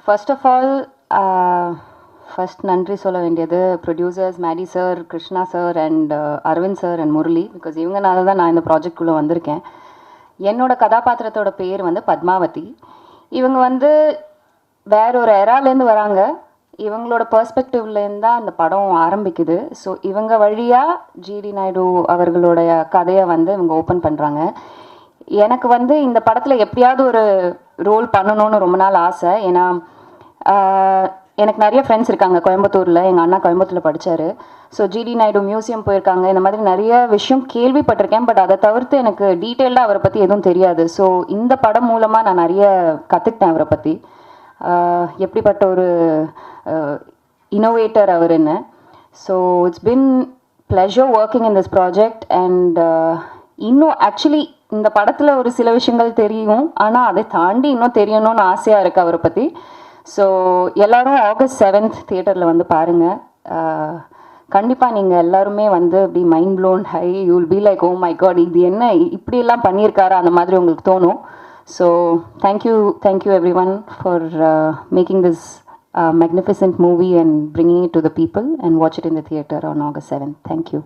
First of all first நன்றி சொல்ல வேண்டியது producers Maddy sir, Krishna sir and Aravind sir and Murali. Because இவங்கனால தான் நான் இந்த ப்ராஜெக்ட்குள்ளே வந்திருக்கேன். என்னோட கதாபாத்திரத்தோட பேர் வந்து பத்மாவதி. இவங்க வந்து வேற ஒரு எராலேருந்து வராங்க. இவங்களோட பெர்ஸ்பெக்டிவ்லேருந்து தான் அந்த படம் ஆரம்பிக்குது. ஸோ இவங்க வழியாக ஜிடி நாயுடு அவர்களுடைய கதையை வந்து இவங்க ஓப்பன் பண்ணுறாங்க. எனக்கு வந்து இந்த படத்தில் எப்படியாவது ஒரு ரோல் பண்ணணும்னு ரொம்ப நாள் ஆசை. ஏன்னா எனக்கு நிறைய ஃப்ரெண்ட்ஸ் இருக்காங்க கோயம்புத்தூரில். எங்கள் அண்ணா கோயம்புத்தூரில் படித்தார். ஸோ ஜிடி நாயுடு மியூசியம் போயிருக்காங்க. இந்த மாதிரி நிறைய விஷயம் கேள்விப்பட்டிருக்கேன். பட் அதை தவிர்த்து எனக்கு டீட்டெயில்டாக அவரை பற்றி எதுவும் தெரியாது. ஸோ இந்த படம் மூலமாக நான் நிறைய கற்றுக்கிட்டேன் அவரை பற்றி. எப்படிப்பட்ட ஒரு இன்னோவேட்டர் அவருன்னு. So it's been pleasure working in this project. And இன்னும் ஆக்சுவலி இந்த படத்தில் ஒரு சில விஷயங்கள் தெரியும், ஆனால் அதை தாண்டி இன்னும் தெரியணும்னு ஆசையாக இருக்குது அவரை பற்றி. ஸோ எல்லோரும் August 7th தியேட்டரில் வந்து பாருங்கள். கண்டிப்பாக நீங்கள் எல்லாருமே வந்து இப்படி மைண்ட் ப்ளோன் ஹை, you will be like oh my God, இது என்ன இப்படியெல்லாம் பண்ணியிருக்காரா அந்த மாதிரி உங்களுக்கு தோணும். So thank you everyone for making this magnificent movie and bringing it to the people, and watch it in the theatre on August 7th. Thank you.